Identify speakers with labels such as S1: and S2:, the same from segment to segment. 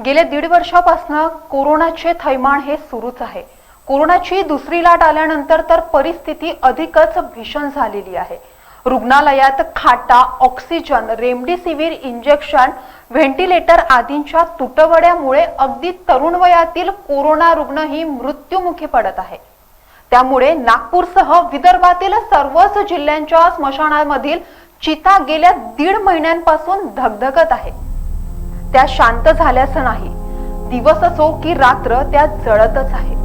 S1: गेल्या 1.5 वर्षापासून कोरोनाचे थैमान हे सुरूच आहे। कोरोनाची दुसरी लाट आल्यानंतर तर परिस्थिती अधिकच भीषण झालेली आहे। रुग्णालयात खाटा, ऑक्सिजन, रेमडेसिवीर इंजेक्शन, व्हेंटिलेटर आदींच्या तुटवड्यामुळे अगदी तरुण वयातील कोरोना रुग्णही मृत्युमुखी पडत आहे। त्यामुळे नागपूरसह विदर्भातील सर्वच जिल्ह्यांच्या स्मशानांमधील चिता गेल्या 1.5 महिन्यांपासून धगधगत आहे। त्या शांत झाल्याचं नाही, दिवस असो की रात्र त्या जळतच आहे।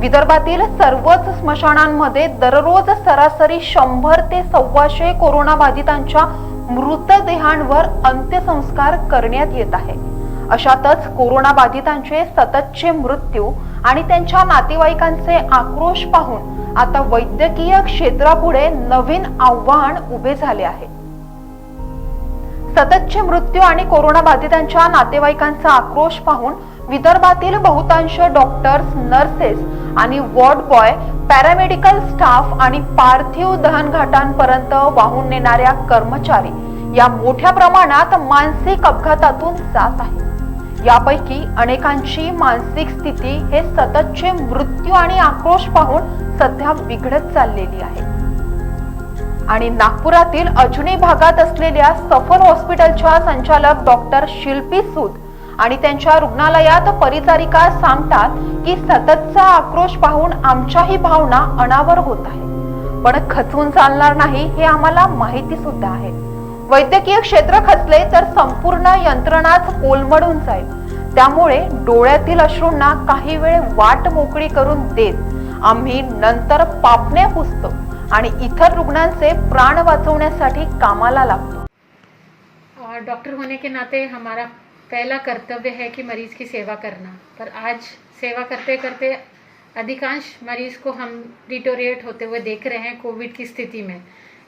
S1: विदर्भातील सर्वच स्मशानांमध्ये दररोज सरासरी 100 ते 125 कोरोना बाधितांच्या मृतदेहांवर अंत्यसंस्कार करण्यात येत आहे। अशातच कोरोना बाधितांचे सततचे मृत्यू आणि त्यांच्या नातेवाईकांचे आक्रोश पाहून आता वैद्यकीय क्षेत्रापुढे नवीन आव्हान उभे झाले आहे। सततचे मृत्यू आणि कोरोना बाधितांच्या नातेवाईकांचा आक्रोश पाहून विदर्भातील बहुतांश डॉक्टर्स, नर्सेस आणि वॉर्ड बॉय, पॅरामेडिकल स्टाफ आणि पार्थिव दहनघाटांपर्यंत वाहून नेणाऱ्या कर्मचारी या मोठ्या प्रमाणात मानसिक अपघातातून जात आहेत। यापैकी अनेकांची मानसिक स्थिती हे सततचे मृत्यू आणि आक्रोश पाहून सध्या बिघडत चाललेली आहे। आणि नागपुरातील अजुनी भागात असलेल्या सफल हॉस्पिटलच्या संचालक डॉक्टर शिल्पी सूद आणि त्यांच्या रुग्णालयात परिचारिका सांगतात की सततचा आक्रोश पाहून आमच्याही भावना अनावर होत आहे, पण खचून चालणार नाही हे आम्हाला माहिती सुद्धा आहे। वैद्यकीय क्षेत्र खचले तर संपूर्ण यंत्रणाच कोलमडून जाईल। त्यामुळे डोळ्यातील अश्रूंना काही वेळ वाट मोकळी करून देत आम्ही नंतर पापण्या पुसतो आणि इतर रुग्णांचे प्राण वाचवण्यासाठी कामाला लागतो।
S2: डॉक्टर होने के नाते हमारा पहला कर्तव्य है कि मरीज की सेवा करना, पर आज सेवा करते करते अधिकांश मरीज को हम डिटोरिएट होते हुए देख रहे हैं कोविड की स्थिति में।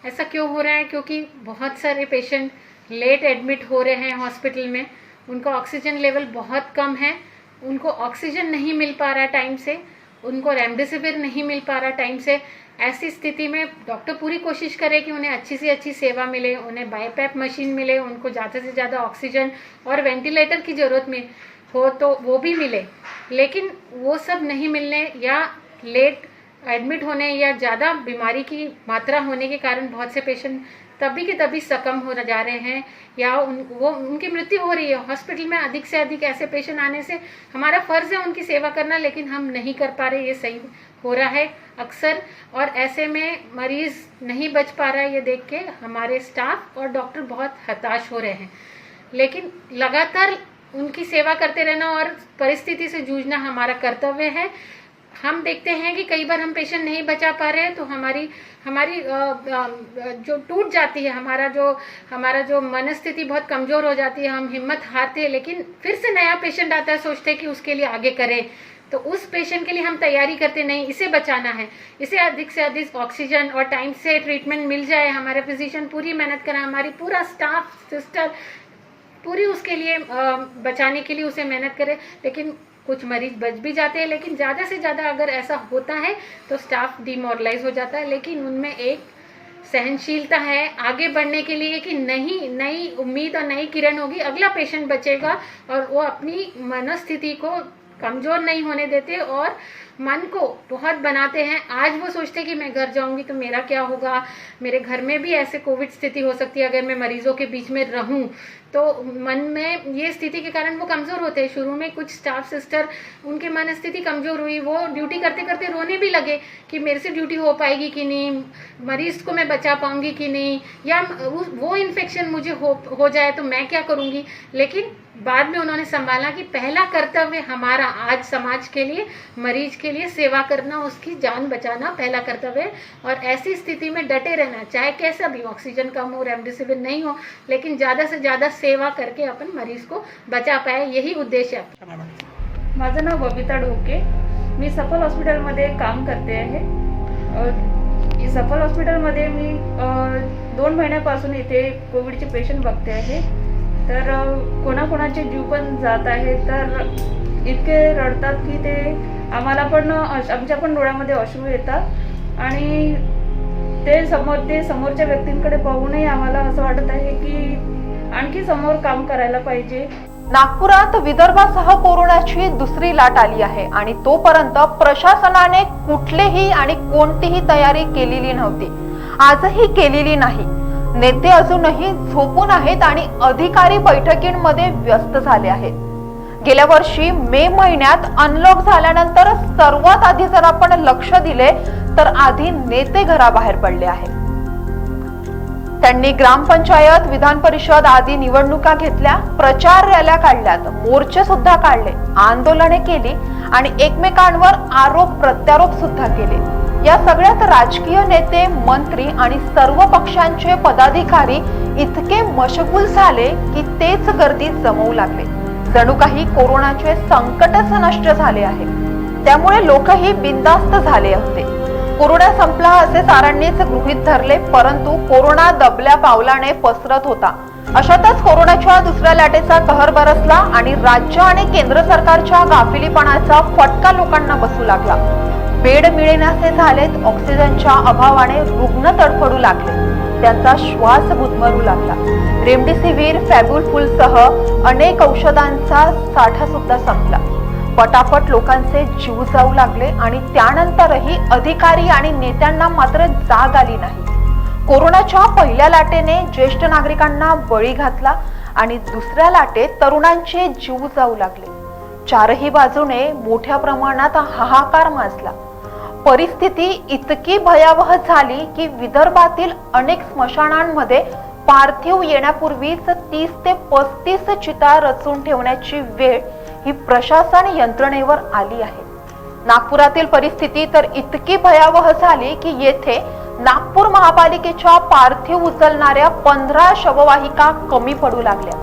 S2: ऐसा क्यों हो रहा है? क्योंकि बहुत सारे पेशेंट लेट एडमिट हो रहे हैं हॉस्पिटल में, उनका ऑक्सीजन लेवल बहुत कम है, उनको ऑक्सीजन नहीं मिल पा रहा टाइम से, उनको रेमडेसिविर नहीं मिल पा रहा टाइम से। ऐसी स्थिति में डॉक्टर पूरी कोशिश करे कि उन्हें अच्छी से अच्छी सेवा मिले, उन्हें बाईपैप मशीन मिले, उनको ज़्यादा से ज़्यादा ऑक्सीजन और वेंटिलेटर की ज़रूरत में हो तो वो भी मिले, लेकिन वो सब नहीं मिलने या लेट एडमिट होने या ज़्यादा बीमारी की मात्रा होने के कारण बहुत से पेशेंट तभी के तभी सकम हो जा रहे हैं या उनकी मृत्यु हो रही है। हॉस्पिटल में अधिक से अधिक ऐसे पेशेंट आने से हमारा फ़र्ज़ है उनकी सेवा करना, लेकिन हम नहीं कर पा रहे। ये सही हो रहा है अक्सर, और ऐसे में मरीज़ नहीं बच पा रहा है। ये देख के हमारे स्टाफ और डॉक्टर बहुत हताश हो रहे हैं, लेकिन लगातार उनकी सेवा करते रहना और परिस्थिति से जूझना हमारा कर्तव्य है। हम देखते हैं कि कई बार हम पेशेंट नहीं बचा पा रहे हैं तो हमारी जो टूट जाती है, हमारा जो मनस्थिति बहुत कमज़ोर हो जाती है, हम हिम्मत हारते हैं, लेकिन फिर से नया पेशेंट आता है, सोचते हैं कि उसके लिए आगे करें, तो उस पेशेंट के लिए हम तैयारी करते नहीं, इसे बचाना है, इसे अधिक से अधिक ऑक्सीजन और टाइम से ट्रीटमेंट मिल जाए। हमारे फिजिशियन पूरी मेहनत करें, हमारी पूरा स्टाफ, सिस्टर पूरी उसके लिए बचाने के लिए उसे मेहनत करे, लेकिन कुछ मरीज बच भी जाते हैं। लेकिन ज़्यादा से ज़्यादा अगर ऐसा होता है तो स्टाफ डिमोरलाइज हो जाता है, लेकिन उनमें एक सहनशीलता है आगे बढ़ने के लिए कि नहीं, नई उम्मीद और नई किरण होगी, अगला पेशेंट बचेगा, और वो अपनी मनस्थिति को कमज़ोर नहीं होने देते और मन को बहुत बनाते हैं। आज वो सोचते कि मैं घर जाऊंगी तो मेरा क्या होगा, मेरे घर में भी ऐसे कोविड स्थिति हो सकती है अगर मैं मरीजों के बीच में रहूं, तो मन में ये स्थिति के कारण वो कमज़ोर होते हैं। शुरू में कुछ स्टाफ सिस्टर उनके मन स्थिति कमज़ोर हुई, वो ड्यूटी करते करते रोने भी लगे कि मेरे से ड्यूटी हो पाएगी कि नहीं, मरीज़ को मैं बचा पाऊंगी कि नहीं, या वो इन्फेक्शन मुझे हो जाए तो मैं क्या करूँगी। लेकिन बाद में उन्होंने संभाला कि पहला कर्तव्य हमारा आज समाज के लिए, मरीज के लिए सेवा करना, उसकी जान बचाना पहला कर्तव्य है। और ऐसी स्थिति में डटे रहना, चाहे कैसा भी ऑक्सीजन कम हो, रेमडेसिविर नहीं हो, लेकिन ज़्यादा से ज़्यादा सेवा करके अपन मरीज को बचा पाए, यही उद्देश्य है।
S3: माझं नाव बबिता ढोके, मी सफल हॉस्पिटलमध्ये काम करते आहे। सफल हॉस्पिटलमध्ये मी 2 महिन्यापासून इथे कोविडचे पेशंट बघते आहे। तर कोणाकोणाचे जीव पण जात आहे, तर इतके रडतात की ते आम्हाला पण आमच्या पण डोळ्यामध्ये अश्रू येतात आणि ते समोरच्या व्यक्तींकडे पाहूनही आम्हाला असं वाटत आहे की आणखी समोर काम करायला पाहिजे।
S1: नागपुरात विदर्भासह कोरोनाची दुसरी लाट आली आहे आणि तोपर्यंत प्रशासनाने कुठलीही आणि कोणतीही तयारी केलेली नव्हती, आजही केलेली नाही। नेते अजूनही झोपून आहेत आणि अधिकारी बैठकींमध्ये व्यस्त झाले आहेत। गेल्या वर्षी मे महिन्यात अनलॉक झाल्यानंतर सर्वात आधी जर आपण लक्ष दिले तर आधी नेते घराबाहेर पडले आहेत। त्यांनी ग्रामपंचायत, विधान परिषद आदी निवडणुका घेतल्या, प्रचार रॅल्या काढल्यात, मोर्चे सुद्धा काढले, आंदोलने केली आणि एकमेकांवर आरोप प्रत्यारोप सुद्धा केले। या सगळ्यात राजकीय नेते, मंत्री आणि सर्व पक्षांचे पदाधिकारी इतके मशगूल झाले की तेच गर्दीत जमवू लागले। जणू काही कोरोनाचे संकटच नष्ट झाले आहे। त्यामुळे लोकही बिनधास्त झाले होते। कोरोना संपला असे सारांनीच गृहीत धरले, परंतु कोरोना दबल्या पावलाने पसरत होता। अशातच कोरोनाच्या दुसऱ्या लाटेचा कहर बरसला आणि राज्य आणि केंद्र सरकारच्या गाफिलीपणाचा फटका लोकांना बसू लागला। बेड मिळेनासे झालेत, ऑक्सिजनच्या अभावाने रुग्ण तडफडू लागले, त्यांचा श्वास गुदमरू लागला। रेमडेसिवीर, फॅब्युलफुलसह अनेक औषधांचा साठा सुद्धा संपला। पटापट लोकांचे जीव जाऊ लागले आणि त्यानंतरही अधिकारी आणि नेत्यांना मात्र जाग आली नाही। कोरोनाच्या पहिल्या लाटेने ज्येष्ठ नागरिकांना बळी घातला आणि दुसऱ्या लाटेत तरुणांचे जीव जाऊ लागले। चारही बाजूने मोठ्या प्रमाणात हाहाकार माजला। परिस्थिती इतकी भयावह झाली की विदर्भातील अनेक स्मशानांमध्ये पार्थिव येण्यापूर्वीच 30 ते 35 चिता रचून ठेवण्याची वेळ ही प्रशासन यंत्रणेवर आली आहे। नागपुरातील परिस्थिती तर इतकी भयावह झाली की येथे नागपूर महापालिकेच्या पार्थिव उचलणाऱ्या 15 शववाहिका कमी पडू लागल्या।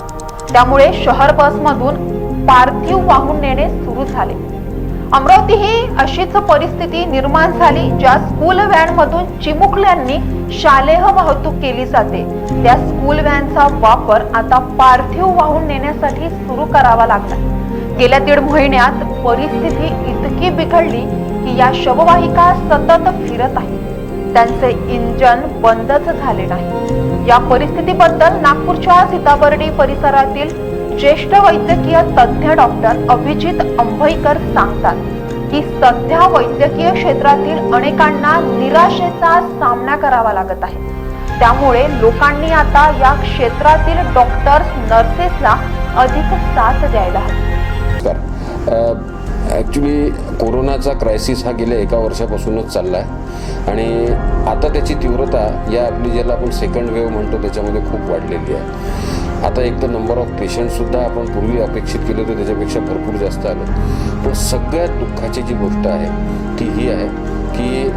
S1: त्यामुळे शहर बसमधून पार्थिव वाहून नेणे सुरू झाले। अमरावती ही अशीच परिस्थिती निर्माण झाली, ज्या स्कूल व्हॅन मधून चिमुकल्यांनी शालेय वाहतूक केली जाते त्या स्कूल व्हॅनचा वापर आता पार्थिव वाहून नेण्यासाठी सुरू करावा लागला। गेल्या 1.5 महिन्यात परिस्थिती इतकी बिघडली की या शववाहिका सतत फिरत आहेत, त्यांचे इंजन बंदच झाले नाही। या परिस्थितीबद्दल नागपूरच्या सीताबर्डी परिसरातील ज्येष्ठ वैद्यकीय तज्ञ डॉक्टर अभिजित अंभईकर सांगतात की सध्या वैद्यकीय क्षेत्रातील अनेकांना निराशेचा सामना करावा लागत आहे। त्यामुळे लोकांनी आता या क्षेत्रातील डॉक्टर्स, नर्सेसला अधिक साथ द्यायला हवी।
S4: ॲक्च्युली कोरोनाचा क्रायसिस हा गेल्या 1 वर्षापासूनच चालला आहे आणि आता त्याची तीव्रता या आपली ज्याला आपण सेकंड वेव्ह म्हणतो त्याच्यामध्ये खूप वाढलेली आहे। आता एक तर नंबर ऑफ पेशंटसुद्धा आपण पूर्वी अपेक्षित केले होते त्याच्यापेक्षा भरपूर जास्त आलं। पण सगळ्यात दुःखाची जी गोष्ट आहे ती ही आहे की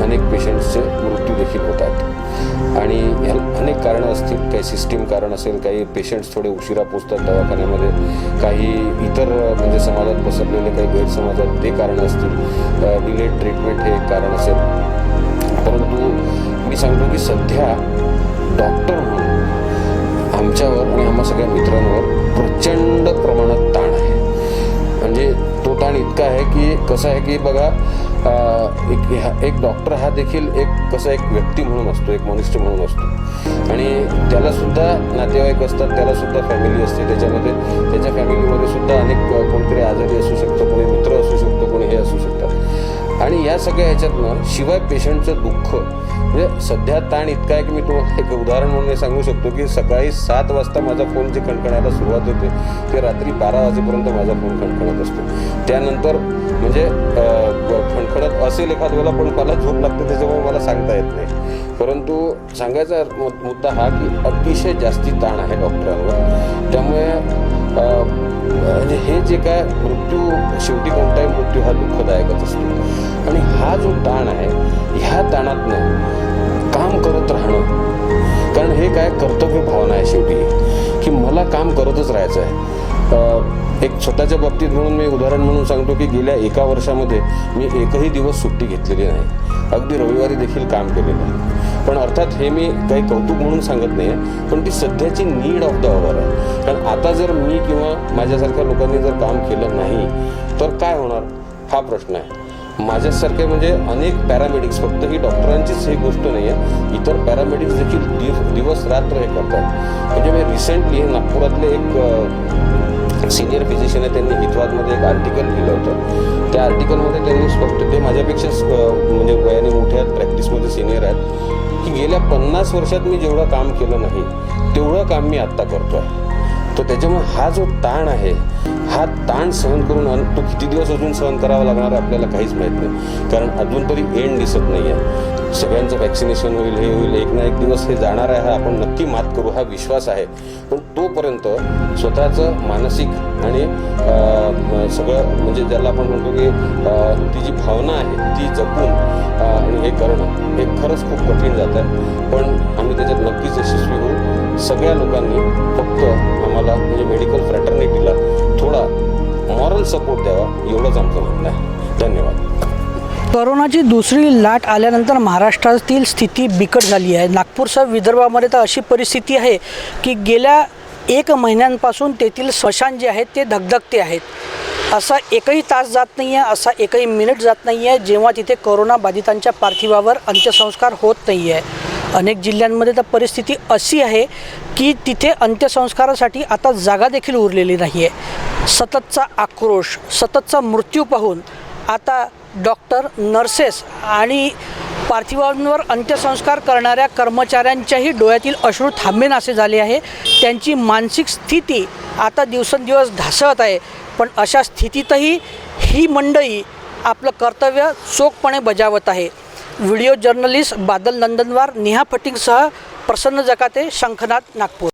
S4: अनेक पेशंट्सचे मृत्यू देखील होतात आणि ह्याला अनेक कारणं असतील। काही सिस्टीम कारण असेल, काही पेशंट्स थोडे उशिरा पोचतात दवाखान्यामध्ये, काही इतर म्हणजे समाजात पसरलेले काही गैरसमाजात ते कारण असतील, डिलेड ट्रीटमेंट हे एक कारण असेल। परंतु मी सांगतो की सध्या डॉक्टर म्हणून आमच्यावर आणि आम्हा सगळ्या मित्रांवर प्रचंड प्रमाणात ताण आहे। म्हणजे तो ताण इतका आहे की कसं आहे की बघा, एक डॉक्टर हा देखील एक व्यक्ती म्हणून असतो, एक मनुष्य म्हणून असतो आणि त्याला सुद्धा नातेवाईक असतात, त्याला सुद्धा फॅमिली असते, त्याच्या फॅमिलीमध्ये सुद्धा अनेक कोणतरी आजारी असू शकतो, कोणी मित्र असू शकतो, कोणी हे असू शकतात आणि या सगळ्या ह्याच्यातनं शिवाय पेशंटचं दुःख म्हणजे सध्या ताण इतका आहे की मी तुम्हाला एक उदाहरण म्हणून सांगू शकतो की सकाळी 7 वाजता माझा फोन जे खणखणायला सुरुवात होते ते रात्री 12 वाजेपर्यंत माझा फोन खणखणत असतो। त्यानंतर म्हणजे खणखणत असेल एखाद वेळेला पण मला झोप लागते, त्याच्यामुळे मला सांगता येत नाही। परंतु सांगायचा मुद्दा हा की अतिशय जास्ती ताण आहे डॉक्टरांवर। त्यामुळे म्हणजे हे जे काय मृत्यू, शेवटी कोणताही मृत्यू हा दुःखदायकच असतो आणि हा जो ताण आहे ह्या ताणातनं काम करत राहणं, कारण हे काय कर्तव्य भावना आहे शेवटी की मला काम करतच राहायचं आहे। एक स्वतःच्या बाबतीत म्हणून मी उदाहरण म्हणून सांगतो की गेल्या 1 वर्षामध्ये मी एकही दिवस सुट्टी घेतलेली नाही, अगदी रविवारी देखील काम केलेलं आहे। पण अर्थात हे मी काही कौतुक म्हणून सांगत नाही आहे, पण ती सध्याची नीड ऑफ द अवर आहे। कारण आता जर मी किंवा माझ्यासारख्या लोकांनी जर काम केलं नाही तर काय होणार हा प्रश्न आहे। माझ्यासारखे म्हणजे अनेक पॅरामेडिक्स, फक्त ही डॉक्टरांचीच ही गोष्ट नाही आहे, इतर पॅरामेडिक्स देखील दिवस रात्र हे करतात। म्हणजे मी रिसेंटली नागपुरातले एक सिनियर फिजिशियन आहे, त्यांनी हितवादमध्ये एक आर्टिकल लिहिलं होतं. त्या आर्टिकलमध्ये त्यांनी स्पष्ट, ते माझ्यापेक्षा म्हणजे वयाने मोठ्या प्रॅक्टिसमध्ये सिनियर आहेत, की गेल्या 50 वर्षात मी जेवढं काम केलं नाही तेवढं काम मी आत्ता करतो आहे. तर त्याच्यामुळे हा जो ताण आहे, हा ताण सहन करून तो किती दिवस अजून सहन करावा लागणार आहे आपल्याला काहीच माहीत नाही, कारण अजून तरी एंड दिसत नाही आहे. सगळ्यांचं वॅक्सिनेशन होईल, हे होईल, एक ना एक दिवस हे जाणार आहे, हा आपण नक्की मात करू, हा विश्वास आहे. पण तोपर्यंत स्वतःचं मानसिक आणि सगळं म्हणजे ज्याला आपण म्हणतो की ती जी भावना आहे ती जपून आणि हे करणं हे खरंच खूप कठीण जात आहे. पण आम्ही त्याच्यात नक्कीच यशस्वी होऊ. सगळ्या लोकांनी फक्त आम्हाला म्हणजे मेडिकल फ्रॅटर्निटीला थोडा मॉरल सपोर्ट द्यावा, एवढंच आमचं म्हणणं आहे. धन्यवाद.
S5: कोरोनाची दुसरी लाट आल्यानंतर महाराष्ट्रातील स्थिती बिकट झाली आहे. नागपूरसह विदर्भामध्ये तर अशी परिस्थिती आहे की गेल्या 1 महिन्यांपासून तेथील स्मशान जे आहेत ते धगधगते आहेत. असा एकही तास जात नाही आहे, असा एकही मिनिट जात नाही आहे जेव्हा तिथे कोरोनाबाधितांच्या पार्थिवावर अंत्यसंस्कार होत नाही आहे. अनेक जिल्ह्यांमध्ये तर परिस्थिती अशी आहे की तिथे अंत्यसंस्कारासाठी आता जागा देखील उरलेली नाही आहे. सततचा आक्रोश, सततचा मृत्यू पाहून आता डॉक्टर, नर्सेस आणि पार्थिवांवर अंत्यसंस्कार करणाऱ्या कर्मचाऱ्यांच्याही डोळ्यातील अश्रू थांबेनासे झाले आहे. त्यांची मानसिक स्थिती आता दिवसेंदिवस ढासळत आहे. पण अशा स्थितीतही ही मंडळी आपलं कर्तव्य चोखपणे बजावत आहे. व्हिडिओ जर्नलिस्ट बादल नंदनवार, नेहा फटिंगसह प्रसन्न जकाते, शंखनाद, नागपूर.